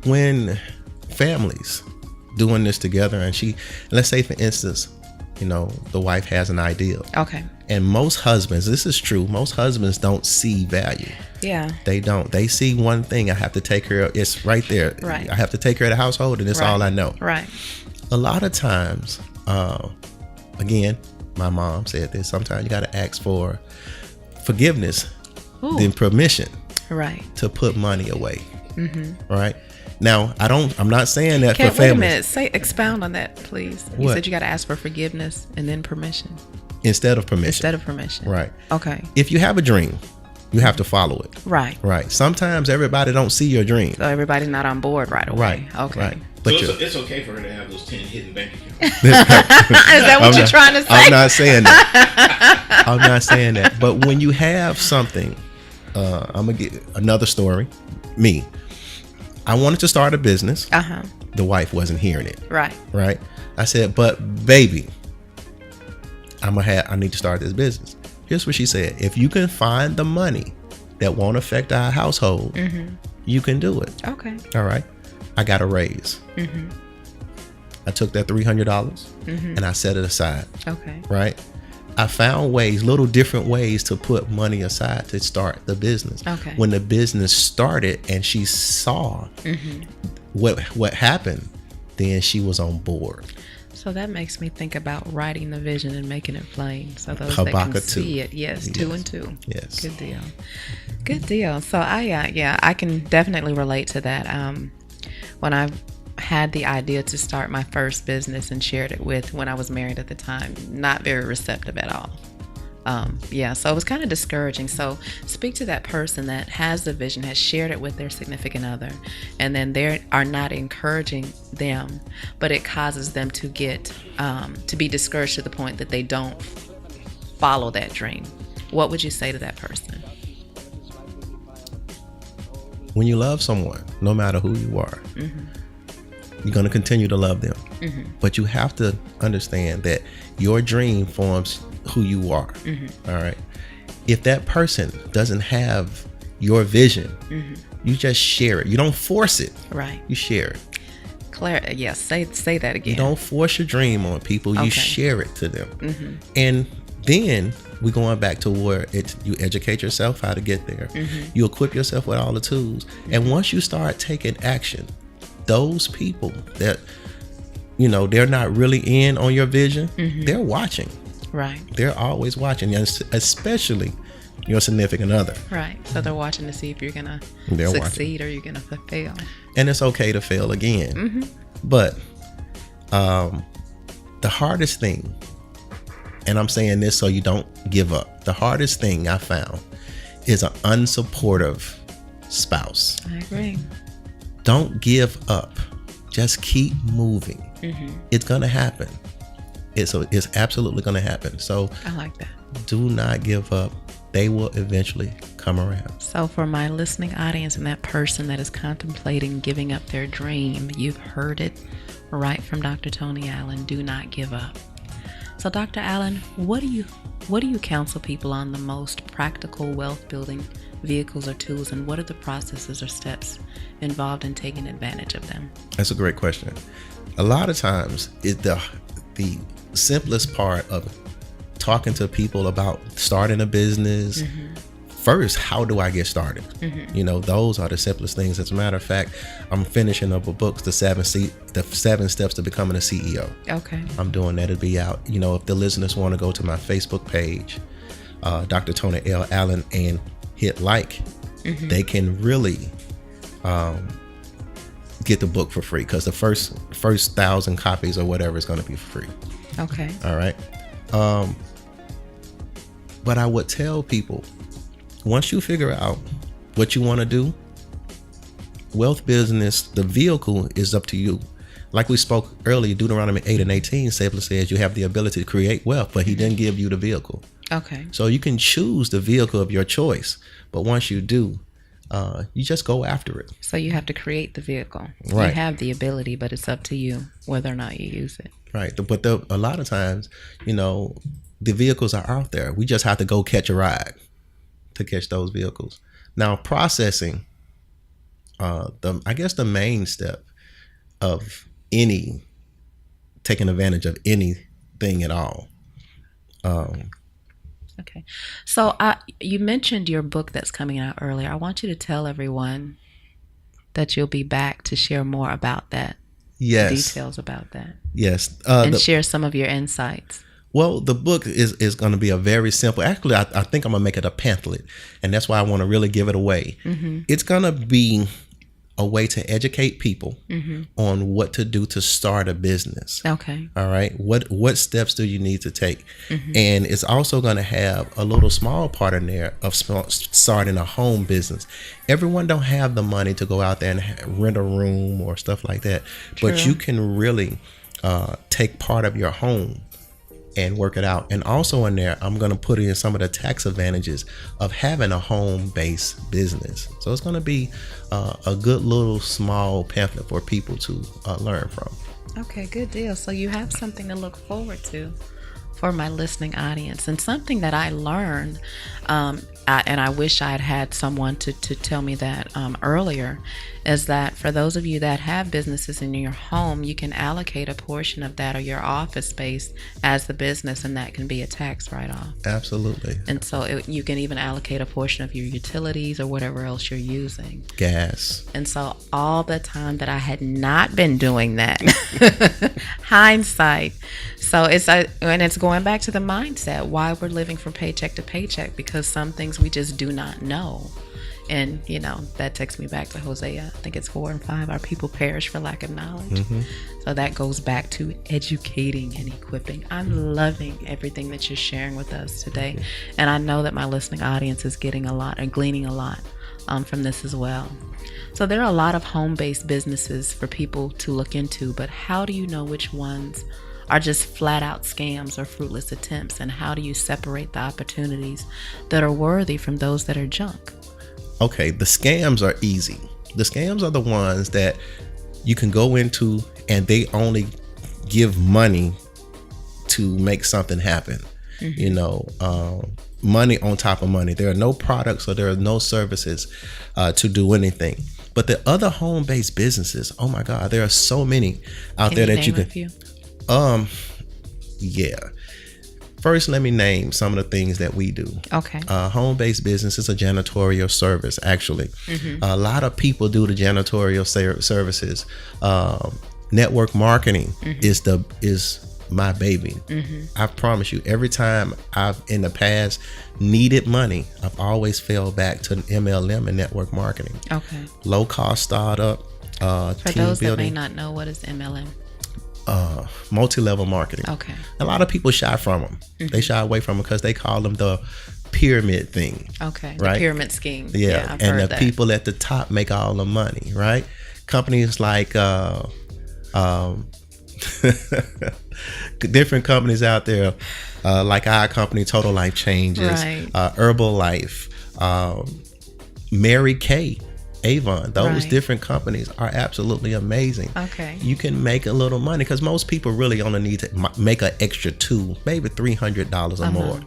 S2: When families doing this together and let's say for instance, the wife has an ideal.
S1: Okay.
S2: And most husbands, this is true, most husbands don't see value.
S1: Yeah.
S2: They don't. They see one thing, I have to take care of. It's right there.
S1: Right.
S2: I have to take care of the household and it's all I know.
S1: Right.
S2: A lot of times, again, my mom said this, sometimes you got to ask for forgiveness, then permission to put money away. Right. Now, I'm not saying that for families.
S1: Wait a minute. Expound on that, please. You
S2: What?
S1: said you got to ask for forgiveness and then permission.
S2: Instead of permission.
S1: Right. Okay.
S2: If you have a dream, you have to follow it.
S1: Right.
S2: Right. Sometimes everybody don't see your dream.
S1: So everybody's not on board right away.
S2: Right.
S1: Okay.
S2: Right.
S3: But so it's okay for her to have those 10 hidden bank accounts.
S1: Is that what you're trying to say?
S2: I'm not saying that. I'm not saying that. But when you have something, I'm going to get another story. Me. I wanted to start a business. The wife wasn't hearing it.
S1: Right.
S2: Right. I said, but baby, I need to start this business. Here's what she said. If you can find the money that won't affect our household, you can do it.
S1: Okay.
S2: All right. I got a raise. I took that $300 and I set it aside.
S1: Okay.
S2: Right. I found little different ways to put money aside to start the business.
S1: Okay.
S2: When the business started and she saw what happened, then she was on board.
S1: So that makes me think about writing the vision and making it plain so those
S2: Habakkuk
S1: that can
S2: 2.
S1: see it. Yes, 2 and 2.
S2: Yes.
S1: Good deal. So I can definitely relate to that. When I had the idea to start my first business and shared it with when I was married at the time, not very receptive at all. So it was kind of discouraging. So speak to that person that has the vision, has shared it with their significant other, and then they are not encouraging them, but it causes them to get to be discouraged to the point that they don't follow that dream. What would you say to that person?
S2: When you love someone, no matter who you are, you're going to continue to love them. But you have to understand that your dream forms who you are. All right. If that person doesn't have your vision, you just share it. You don't force it.
S1: Right.
S2: You share it.
S1: Claire, yes, say that again.
S2: You don't force your dream on people. You share it to them. And then we're going back to where you educate yourself how to get there. You equip yourself with all the tools. And once you start taking action, those people that, they're not really in on your vision, they're watching.
S1: Right.
S2: They're always watching, especially your significant other.
S1: Right. So they're watching to see if you're going to succeed or you're going to fail.
S2: And it's okay to fail again.
S1: Mm-hmm.
S2: But the hardest thing, and I'm saying this so you don't give up, the hardest thing I found is an unsupportive spouse.
S1: I agree.
S2: Don't give up. Just keep moving.
S1: Mm-hmm.
S2: It's going to happen. It's absolutely going to happen. So
S1: I like that.
S2: Do not give up. They will eventually come around.
S1: So for my listening audience and that person that is contemplating giving up their dream, you've heard it right from Dr. Tony Allen. Do not give up. So Dr. Allen, what do you counsel people on the most practical wealth building vehicles or tools, and what are the processes or steps involved in taking advantage of them? That's
S2: a great question. A lot of times the simplest part of talking to people about starting a business, mm-hmm. First, how do I get started? Mm-hmm. Those are the simplest things. As a matter of fact, I'm finishing up a book, the 7 steps to becoming a CEO.
S1: Okay.
S2: I'm doing that. It'll be out. If the listeners want to go to my Facebook page, Dr. Tony L. Allen, and hit like, mm-hmm. they can really get the book for free, because the first 1,000 copies or whatever is going to be free.
S1: Okay.
S2: All right. But I would tell people, once you figure out what you want to do, wealth business, the vehicle is up to you. Like we spoke earlier, Deuteronomy 8:18 simply says you have the ability to create wealth, but he didn't give you the vehicle.
S1: Okay.
S2: So you can choose the vehicle of your choice, but once you do, you just go after it.
S1: So you have to create the vehicle.
S2: Right.
S1: You have the ability, but it's up to you whether or not you use it.
S2: Right. But a lot of times, the vehicles are out there. We just have to go catch a ride to catch those vehicles. Now, processing, I guess the main step of taking advantage of anything at all.
S1: Okay. So you mentioned your book that's coming out earlier. I want you to tell everyone that you'll be back to share more about that.
S2: Yes.
S1: Details about that.
S2: Yes.
S1: And share some of your insights.
S2: Well, the book is going to be a very simple. Actually, I think I'm going to make it a pamphlet, and that's why I want to really give it away. Mm-hmm. It's going to be a way to educate people mm-hmm. on what to do to start a business.
S1: Okay.
S2: All right. What steps do you need to take? Mm-hmm. And it's also going to have a little small part in there of starting a home business. Everyone don't have the money to go out there and rent a room or stuff like that. True. But you can really take part of your home and work it out. And also in there, I'm going to put in some of the tax advantages of having a home-based business. So it's going to be a good little small pamphlet for people to learn from.
S1: Okay, good deal. So you have something to look forward to for my listening audience, and something that I learned, and I wish I had someone to tell me that earlier, is that for those of you that have businesses in your home, you can allocate a portion of that or your office space as the business, and that can be a tax write-off.
S2: Absolutely.
S1: And so you can even allocate a portion of your utilities or whatever else you're using.
S2: Gas.
S1: And so all the time that I had not been doing that, hindsight. So it's going back to the mindset, why we're living from paycheck to paycheck, because some things we just do not know. And, that takes me back to Hosea. I think it's 4 and 5. Our people perish for lack of knowledge. Mm-hmm. So that goes back to educating and equipping. I'm loving everything that you're sharing with us today. And I know that my listening audience is getting a lot and gleaning a lot from this as well. So there are a lot of home-based businesses for people to look into, but how do you know which ones are just flat out scams or fruitless attempts? And how do you separate the opportunities that are worthy from those that are junk?
S2: Okay, the scams are easy. The scams are the ones that you can go into and they only give money to make something happen. Mm-hmm. Money on top of money. There are no products or there are no services to do anything. But the other home-based businesses, oh my God, there are so many out there that you can. Yeah. First, let me name some of the things that we do.
S1: Okay.
S2: Home-based business is a janitorial service, actually. Mm-hmm. A lot of people do the janitorial services. Network marketing mm-hmm. is my baby. I promise you, every time I've in the past needed money, I've always fell back to MLM and network marketing.
S1: Okay.
S2: Low cost startup,
S1: For
S2: team
S1: those
S2: building,
S1: that may not know, what is MLM?
S2: multi-level marketing.
S1: Okay.
S2: A lot of people shy from them. They shy away from them because they call them the pyramid thing.
S1: Okay.
S2: Right?
S1: The pyramid scheme.
S2: Yeah.
S1: I've
S2: And
S1: heard
S2: the
S1: that.
S2: people at the top make all the money, right? Companies like different companies out there, like our company, Total Life Changes,
S1: Right.
S2: Herbalife, Mary Kay, Avon. Those
S1: Right.
S2: different companies are absolutely amazing.
S1: Okay.
S2: You can make a little money because most people really only need to make an extra maybe $300 or more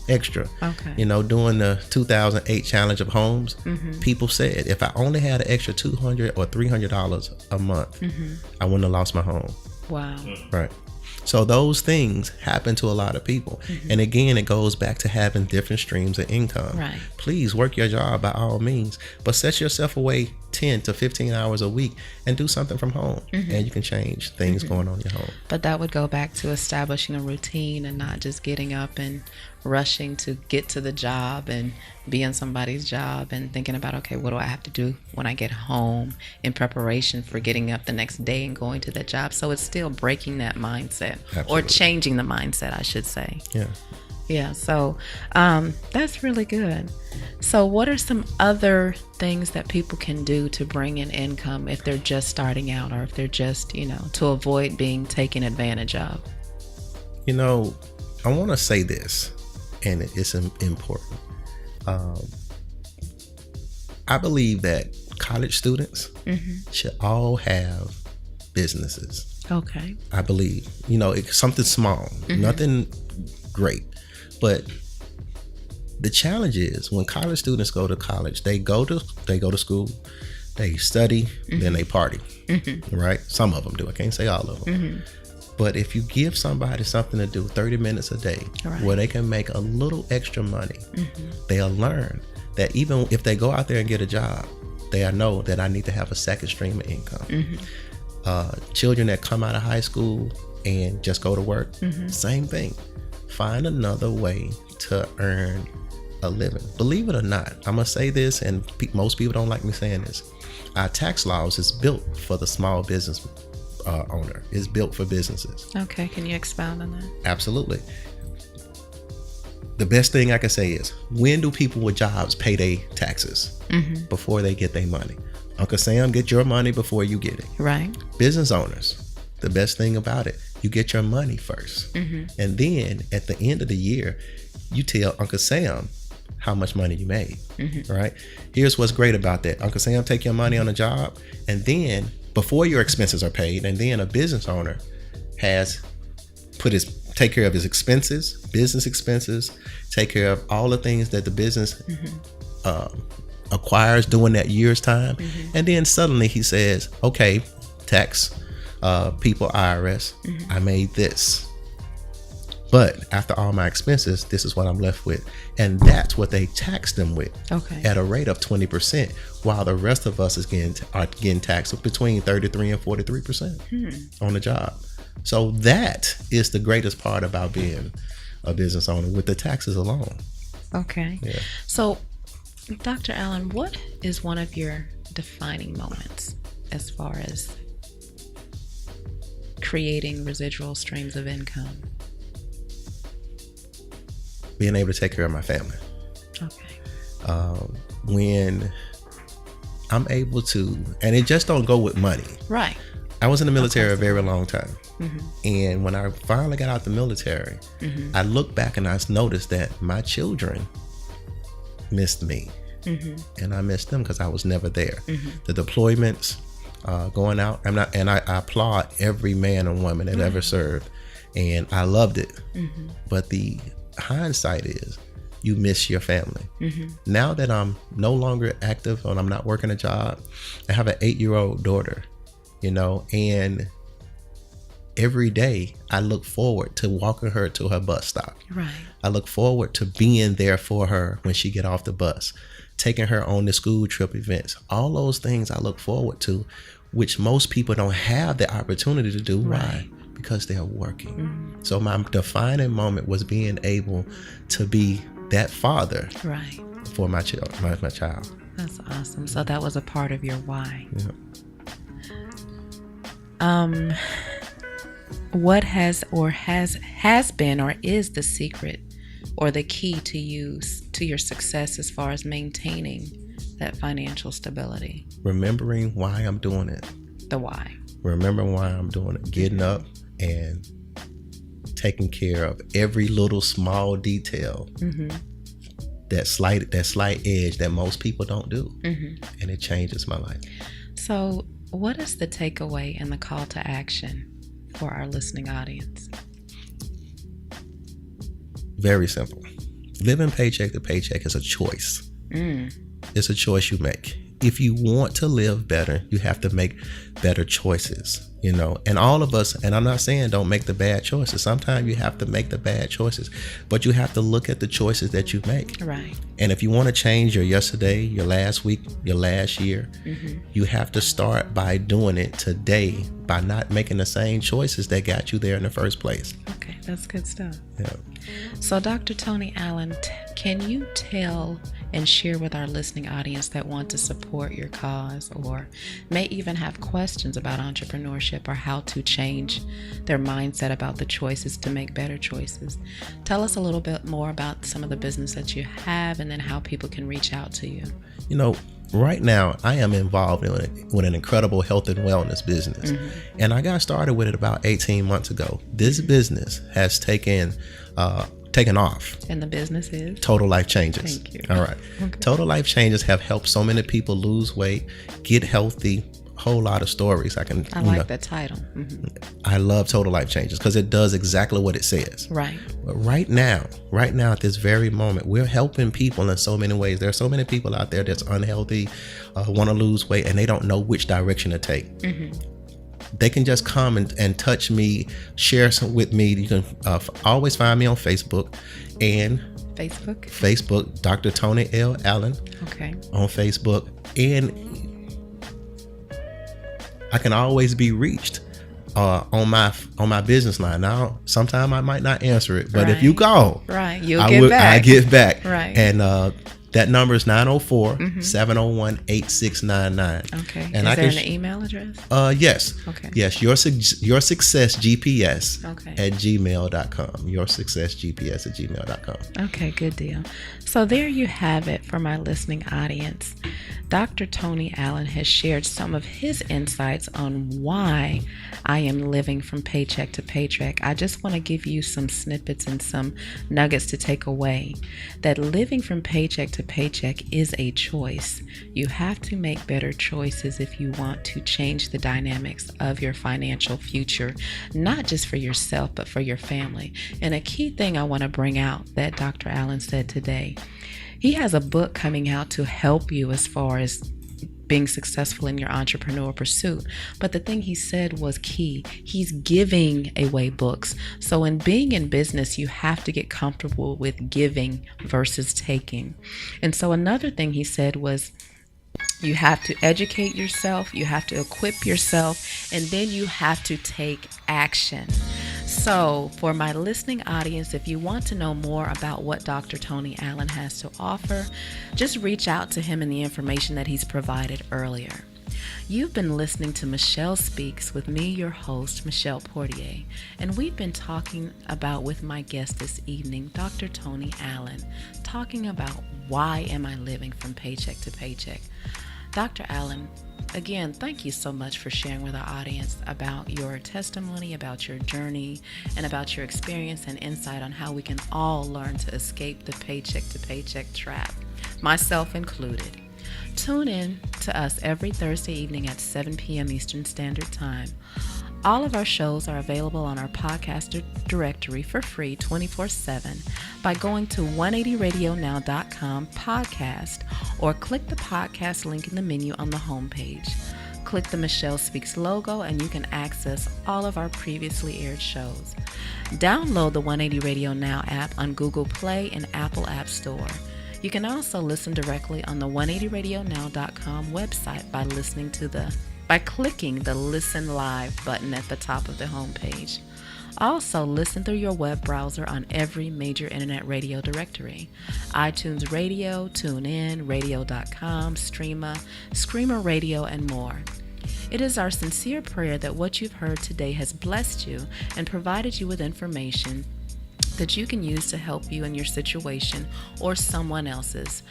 S2: extra.
S1: Okay.
S2: You know, during the 2008 challenge of homes, people said if I only had an extra $200 or $300 a month, I wouldn't have lost my home.
S1: Wow.
S2: Right. So those things happen to a lot of people. And again, it goes back to having different streams of income.
S1: Right.
S2: Please work your job by all means, but set yourself away 10 to 15 hours a week and do something from home. And you can change things going on in your home.
S1: But that would go back to establishing a routine and not just getting up and rushing to get to the job and be in somebody's job and thinking about, okay, what do I have to do when I get home in preparation for getting up the next day and going to that job. So it's still breaking that mindset or
S2: Absolutely.
S1: changing the mindset, I should say.
S2: Yeah.
S1: Yeah, so that's really good. So what are some other things that people can do to bring in income if they're just starting out or if they're just, to avoid being taken advantage of?
S2: You know, I want to say this, and it's important. I believe that college students should all have businesses.
S1: Okay.
S2: I believe, it's something small, nothing great. But the challenge is when college students go to college, they go to school, they study, then they party, right? Some of them do. I can't say all of them. But if you give somebody something to do 30 minutes a day where they can make a little extra money, they'll learn that even if they go out there and get a job, they'll know that I need to have a second stream of income. Children that come out of high school and just go to work, same thing. Find another way to earn a living. Believe it or not, I'm going to say this, and most people don't like me saying this. Our tax laws is built for the small business owner. It's built for businesses.
S1: Okay, can you expound on that?
S2: Absolutely. The best thing I can say is, when do people with jobs pay their taxes? Before they get their money. Uncle Sam, get your money before you get it.
S1: Right.
S2: Business owners, the best thing about it, you get your money first. And then at the end of the year, you tell Uncle Sam how much money you made, right? Here's what's great about that. Uncle Sam take your money on a job, and then before your expenses are paid, and then a business owner has take care of his expenses, business expenses, take care of all the things that the business acquires during that year's time. And then suddenly he says, okay, tax people, IRS, I made this. But after all my expenses, this is what I'm left with. And that's what they tax them with, at a rate of 20%, while the rest of us are getting taxed between 33 and 43% on the job. So that is the greatest part about being a business owner, with the taxes alone.
S1: Okay.
S2: Yeah.
S1: So, Dr. Allen, what is one of your defining moments as far as creating residual streams of income?
S2: Being able to take care of my family.
S1: Okay.
S2: When I'm able to, and it just don't go with money.
S1: Right.
S2: I was in the military a very long time. And when I finally got out the military, I looked back and I noticed that my children missed me. And I missed them because I was never there. The deployments, going out, I applaud every man and woman that ever served. And I loved it. But the hindsight is, you miss your family. Now that I'm no longer active and I'm not working a job, I have an 8-year-old daughter, and every day I look forward to walking her to her bus stop.
S1: Right.
S2: I look forward to being there for her when she get off the bus, taking her on the school trip events. All those things I look forward to, which most people don't have the opportunity to do.
S1: Right.
S2: Why? Because they're working. So my defining moment was being able to be that father
S1: Right.
S2: for my child. My child.
S1: That's awesome. So that was a part of your why.
S2: Yeah.
S1: What has been or is the secret or the key to your success as far as maintaining that financial stability?
S2: Remembering why I'm doing it.
S1: The why.
S2: Remembering why I'm doing it. Getting up and taking care of every little small detail. That slight edge that most people don't do. And it changes my life.
S1: So what is the takeaway and the call to action for our listening audience?
S2: Very simple. Living paycheck to paycheck is a choice. It's a choice you make. If you want to live better, you have to make better choices, and all of us, and I'm not saying don't make the bad choices. Sometimes you have to make the bad choices, but you have to look at the choices that you make.
S1: Right.
S2: And if you want to change your yesterday, your last week, your last year, you have to start by doing it today by not making the same choices that got you there in the first place.
S1: Okay, that's good stuff.
S2: Yeah.
S1: So Dr. Tony Allen, can you tell and share with our listening audience that want to support your cause or may even have questions about entrepreneurship or how to change their mindset about the choices to make better choices? Tell us a little bit more about some of the business that you have and then how people can reach out to you.
S2: Right now, I am involved with an incredible health and wellness business. And I got started with it about 18 months ago. This business has taken off.
S1: And the business is?
S2: Total Life Changes.
S1: Thank you.
S2: All right. Okay. Total Life Changes have helped so many people lose weight, get healthy. Whole lot of stories. I
S1: like the title.
S2: I love Total Life Changes because it does exactly what it says.
S1: Right.
S2: But right now at this very moment, we're helping people in so many ways. There are so many people out there that's unhealthy, want to lose weight, and they don't know which direction to take. They can just come and touch me, share some with me. You can always find me on Facebook and Facebook, Dr. Tony L. Allen.
S1: Okay.
S2: On Facebook, and I can always be reached on my business line. Now, sometimes I might not answer it, but if you call,
S1: you'll get back.
S2: I get back.
S1: Right.
S2: And that number is 904-701-8699.
S1: Okay.
S2: And
S1: is there an email address?
S2: Yes.
S1: Okay.
S2: Yes. Your success GPS
S1: at
S2: gmail.com. Your success GPS at gmail.com.
S1: Okay, good deal. So there you have it for my listening audience. Dr. Tony Allen has shared some of his insights on why I am living from paycheck to paycheck. I just want to give you some snippets and some nuggets to take away. That living from paycheck to paycheck is a choice. You have to make better choices if you want to change the dynamics of your financial future, not just for yourself, but for your family. And a key thing I want to bring out that Dr. Allen said today, he has a book coming out to help you as far as being successful in your entrepreneur pursuit. But the thing he said was key. He's giving away books. So in being in business, you have to get comfortable with giving versus taking. And so another thing he said was, you have to educate yourself, you have to equip yourself, and then you have to take action. So for my listening audience, if you want to know more about what Dr. Tony Allen has to offer, just reach out to him in the information that he's provided earlier. You've been listening to Michelle Speaks with me, your host, Michelle Portier, and we've been talking about with my guest this evening, Dr. Tony Allen, talking about why am I living from paycheck to paycheck. Dr. Allen, again, thank you so much for sharing with our audience about your testimony, about your journey, and about your experience and insight on how we can all learn to escape the paycheck to paycheck trap, myself included. Tune in to us every Thursday evening at 7 p.m. Eastern Standard Time. All of our shows are available on our podcast directory for free 24/7 by going to 180radionow.com podcast or click the podcast link in the menu on the homepage. Click the Michelle Speaks logo and you can access all of our previously aired shows. Download the 180 Radio Now app on Google Play and Apple App Store. You can also listen directly on the 180radionow.com website by by clicking the Listen Live button at the top of the homepage. Also, listen through your web browser on every major internet radio directory: iTunes Radio, TuneIn, Radio.com, Streama, Screamer Radio, and more. It is our sincere prayer that what you've heard today has blessed you and provided you with information that you can use to help you in your situation or someone else's.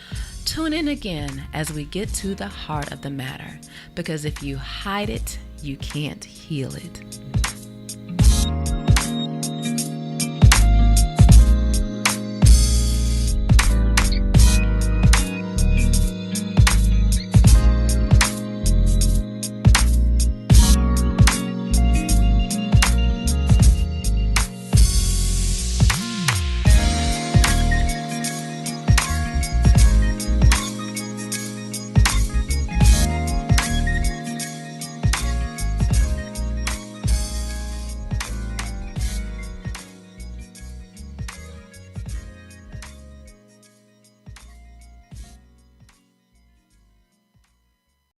S1: Tune in again as we get to the heart of the matter, because if you hide it, you can't heal it.